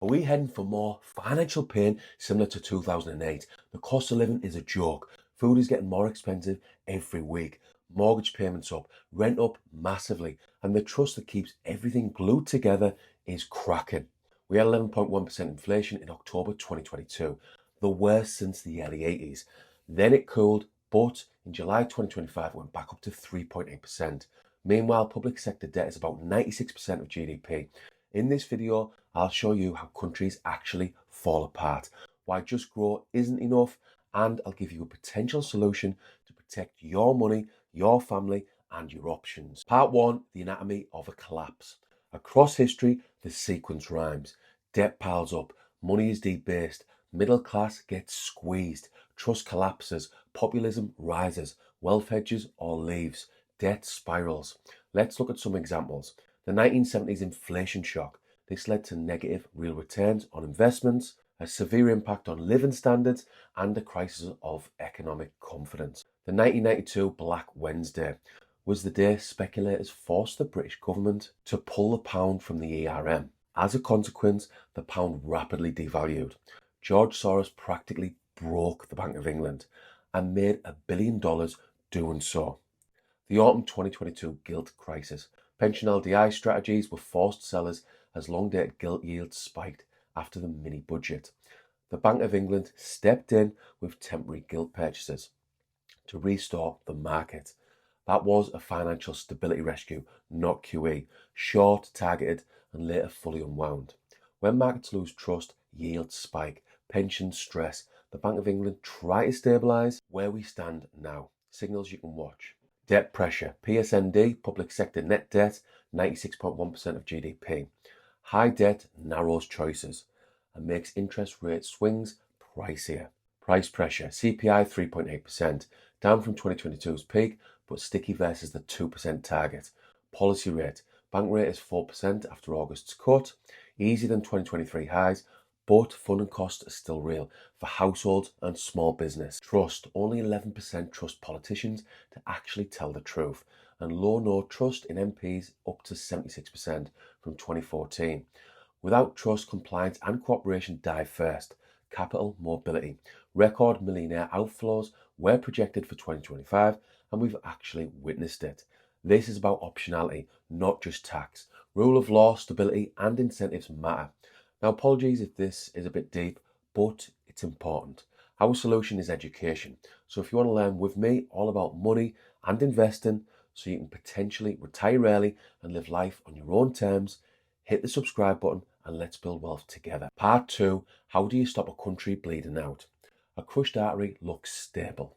Are we heading for more financial pain similar to 2008? The cost of living is a joke. Food is getting more expensive every week. Mortgage payments up, rent up massively, and the trust that keeps everything glued together is cracking. We had 11.1% inflation in October 2022, the worst since the early 80s. Then it cooled, but in July 2025 it went back up to 3.8%. Meanwhile, public sector debt is about 96% of GDP. In this video, I'll show you how countries actually fall apart, why just grow isn't enough, and I'll give you a potential solution to protect your money, your family, and your options. Part 1, the anatomy of a collapse. Across history, the sequence rhymes. Debt piles up, money is debased, middle class gets squeezed, trust collapses, populism rises, wealth hedges or leaves, debt spirals. Let's look at some examples. The 1970s inflation shock. This led to negative real returns on investments, a severe impact on living standards, and a crisis of economic confidence. The 1992 Black Wednesday was the day speculators forced the British government to pull the pound from the ERM. As a consequence, the pound rapidly devalued. George Soros practically broke the Bank of England and made $1 billion doing so. The autumn 2022 gilt crisis. Pension LDI strategies were forced sellers as long-dated gilt yields spiked after the mini-budget. The Bank of England stepped in with temporary gilt purchases to restore the market. That was a financial stability rescue, not QE, short, targeted, and later fully unwound. When markets lose trust, yields spike, pensions stress. The Bank of England try to stabilise. Where we stand now. Signals you can watch. Debt pressure. PSND, public sector net debt, 96.1% of GDP. High debt narrows choices and makes interest rate swings pricier. Price pressure. CPI 3.8%, down from 2022's peak, but sticky versus the 2% target. Policy rate. Bank rate is 4% after August's cut, easier than 2023 highs, but funding costs are still real for households and small business. Trust. Only 11% trust politicians to actually tell the truth, and no trust in MPs up to 76% from 2014. Without trust, compliance and cooperation die first. Capital mobility. Record millionaire outflows were projected for 2025, and we've actually witnessed it. This is about optionality, not just tax. Rule of law, stability, and incentives matter. Now, apologies if this is a bit deep, but it's important. Our solution is education. So if you want to learn with me all about money and investing so you can potentially retire early and live life on your own terms, hit the subscribe button and let's build wealth together. Part 2, how do you stop a country bleeding out? A crushed artery looks stable,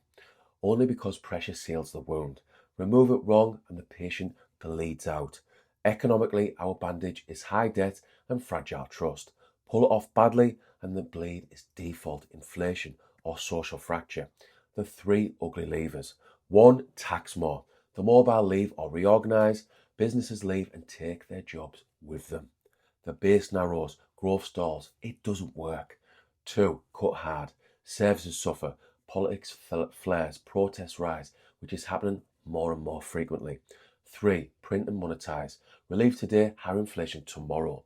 only because pressure seals the wound. Remove it wrong and the patient bleeds out. Economically, our bandage is high debt and fragile trust. Pull it off badly and the bleed is default, inflation or social fracture. The 3 ugly levers. 1, tax more. The mobile leave or reorganise. Businesses leave and take their jobs with them. The base narrows, growth stalls. It doesn't work. 2, cut hard. Services suffer. Politics flares, protests rise, which is happening more and more frequently. 3, print and monetize. Relieve today, higher inflation tomorrow.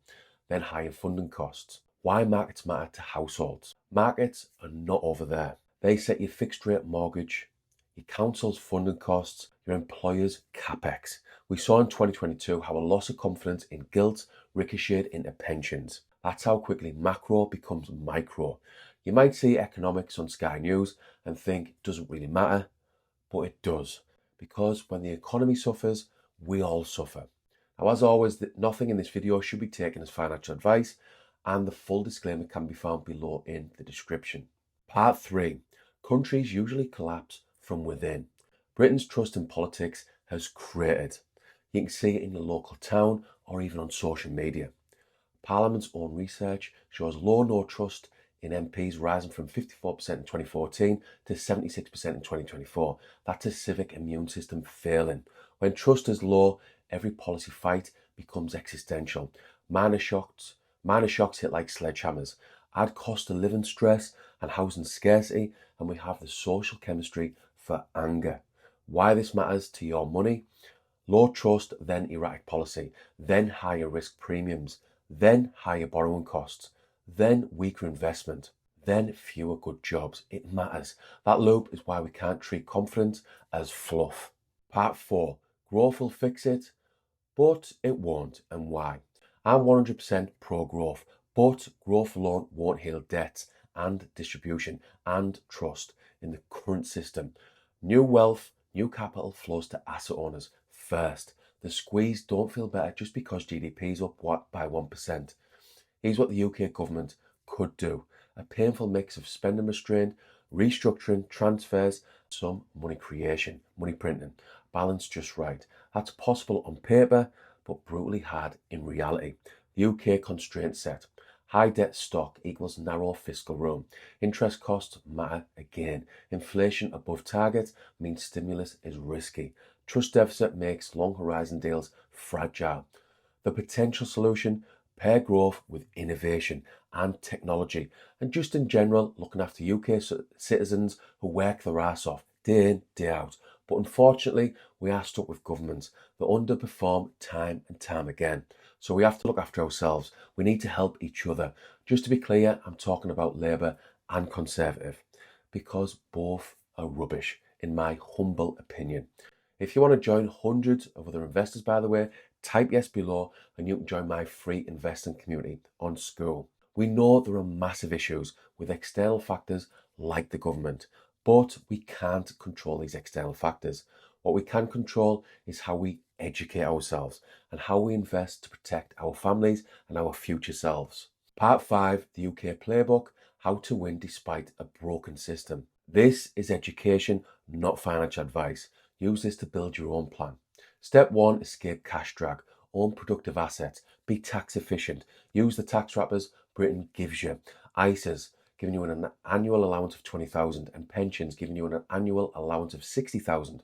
Then higher funding costs. Why markets matter to households? Markets are not over there. They set your fixed rate mortgage, your council's funding costs, your employer's capex. We saw in 2022 how a loss of confidence in gilts ricocheted into pensions. That's how quickly macro becomes micro. You might see economics on Sky News and think it doesn't really matter, but it does. Because when the economy suffers, we all suffer. Now, as always, nothing in this video should be taken as financial advice, and the full disclaimer can be found below in the description. Part 3. Countries usually collapse from within. Britain's trust in politics has cratered. You can see it in the local town or even on social media. Parliament's own research shows no trust in MPs rising from 54% in 2014 to 76% in 2024. That's a civic immune system failing. When trust is low, every policy fight becomes existential. Minor shocks hit like sledgehammers. Add cost of living stress and housing scarcity, and we have the social chemistry for anger. Why this matters to your money? Low trust, then erratic policy, then higher risk premiums, then higher borrowing costs. then weaker investment, then fewer good jobs. It matters. That loop is why we can't treat confidence as fluff. Part 4. Growth will fix it, but it won't, and why? I'm 100% pro-growth, but growth alone won't heal debts and distribution and trust in the current system. New wealth, new capital flows to asset owners first. The squeeze don't feel better just because GDP is up by 1%. Here's what the UK government could do. A painful mix of spending restraint, restructuring, transfers, some money creation, money printing, balanced just right. That's possible on paper, but brutally hard in reality. The UK constraint set. High debt stock equals narrow fiscal room. Interest costs matter again. Inflation above target means stimulus is risky. Trust deficit makes long horizon deals fragile. The potential solution: pair growth with innovation and technology, and just in general looking after UK citizens who work their arse off day in, day out. But unfortunately, we are stuck with governments that underperform time and time again. So we have to look after ourselves. We need to help each other. Just to be clear, I'm talking about Labour and Conservative, because both are rubbish, in my humble opinion. If you want to join hundreds of other investors, by the way, type yes below and you can join my free investing community on School. We know there are massive issues with external factors like the government, but we can't control these external factors. What we can control is how we educate ourselves and how we invest to protect our families and our future selves. Part 5, the UK playbook: how to win despite a broken system. This is education, not financial advice. Use this to build your own plan. Step 1, escape cash drag. Own productive assets. Be tax efficient. Use the tax wrappers Britain gives you. ISAs giving you an annual allowance of 20,000 and pensions giving you an annual allowance of 60,000.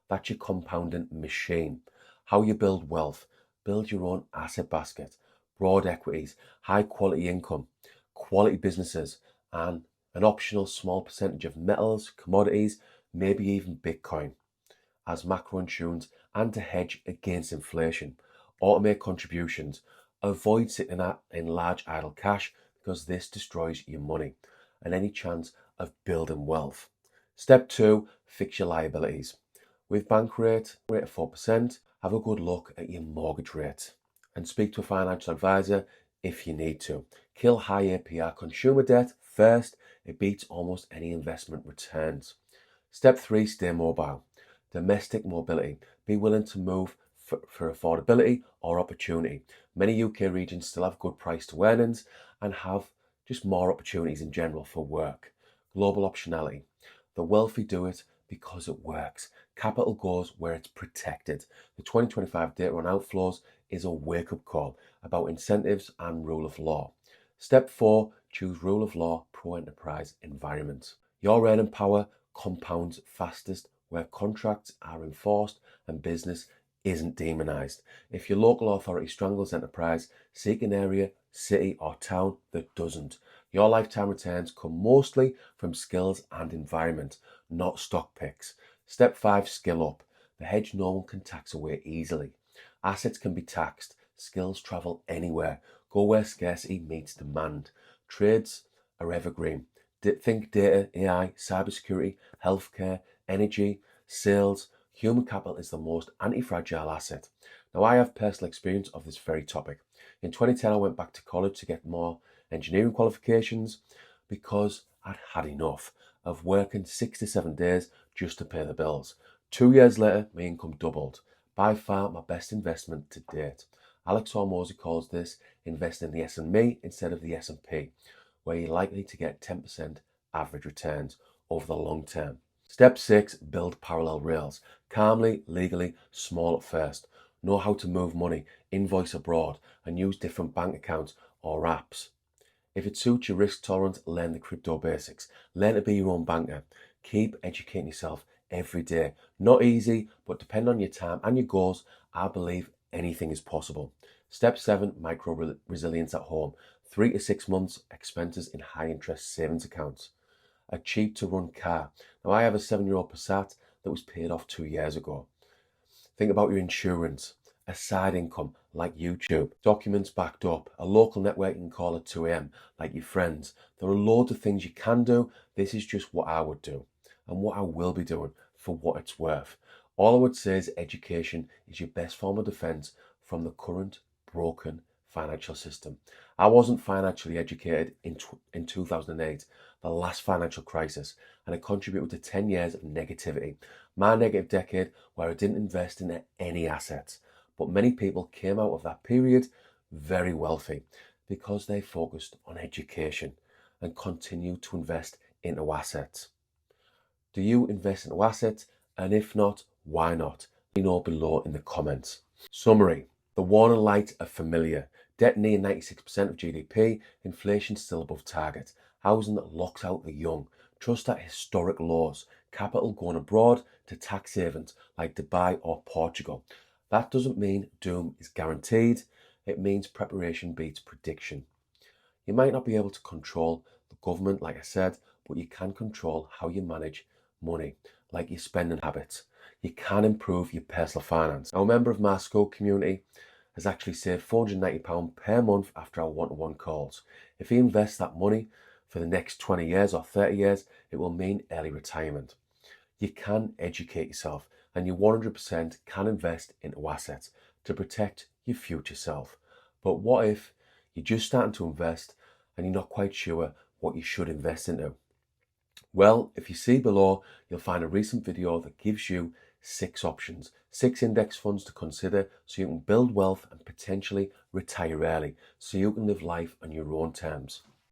That's your compounding machine. How you build wealth. Build your own asset basket. Broad equities, high quality income, quality businesses, and an optional small percentage of metals, commodities, maybe even Bitcoin as macro insurance and to hedge against inflation. Automate contributions. Avoid sitting in large idle cash because this destroys your money and any chance of building wealth. Step 2, fix your liabilities. With bank rate of 4%, have a good look at your mortgage rate and speak to a financial advisor if you need to. Kill high APR consumer debt first. It beats almost any investment returns. Step 3, stay mobile. Domestic mobility. Be willing to move for affordability or opportunity. Many UK regions still have good price to earnings and have just more opportunities in general for work. Global optionality. The wealthy do it because it works. Capital goes where it's protected. The 2025 data on outflows is a wake-up call about incentives and rule of law. Step 4, choose rule of law, pro-enterprise environment. Your earning power compounds fastest where contracts are enforced and business isn't demonised. If your local authority strangles enterprise, seek an area, city or town that doesn't. Your lifetime returns come mostly from skills and environment, not stock picks. Step 5, skill up. The hedge no one can tax away easily. Assets can be taxed. Skills travel anywhere. Go where scarcity meets demand. Trades are evergreen. Think data, AI, cybersecurity, healthcare, energy, sales. Human capital is the most anti-fragile asset. Now, I have personal experience of this very topic. In 2010, I went back to college to get more engineering qualifications because I'd had enough of working 6 to 7 days just to pay the bills. 2 years later, my income doubled. By far my best investment to date. Alex Hormozy calls this investing in the S&P instead of the S&P, where you're likely to get 10% average returns over the long term. Step 6, build parallel rails. Calmly, legally, small at first. Know how to move money, invoice abroad, and use different bank accounts or apps. If it suits your risk tolerance, learn the crypto basics. Learn to be your own banker. Keep educating yourself every day. Not easy, but depending on your time and your goals, I believe anything is possible. Step 7, micro resilience at home. 3 to 6 months expenses in high interest savings accounts. A cheap to run car. Now, I have a 7-year-old Passat that was paid off 2 years ago. Think about your insurance. a side income like YouTube, documents backed up, a local networking call at 2 a.m. like your friends. There are loads of things you can do. This is just what I would do and what I will be doing for what it's worth. All I would say is education is your best form of defense from the current broken financial system. I wasn't financially educated in 2008, the last financial crisis, and it contributed to 10 years of negativity. My negative decade where I didn't invest in any assets. But many people came out of that period very wealthy because they focused on education and continue to invest into assets. Do you invest into assets? And if not, why not? Let me know below in the comments. Summary. The warning lights are familiar. Debt near 96% of GDP, inflation still above target, housing that locks out the young, trust at historic lows, capital going abroad to tax havens like Dubai or Portugal. That doesn't mean doom is guaranteed. It means preparation beats prediction. You might not be able to control the government, like I said, but you can control how you manage money, like your spending habits. You can improve your personal finance. Now, a member of my school community has actually saved £490 per month after our one-to-one calls. If he invests that money for the next 20 years or 30 years, it will mean early retirement. You can educate yourself and you 100% can invest into assets to protect your future self. But what if you're just starting to invest and you're not quite sure what you should invest into? Well, if you see below, you'll find a recent video that gives you 6 options, 6 index funds to consider so you can build wealth and potentially retire early, so you can live life on your own terms.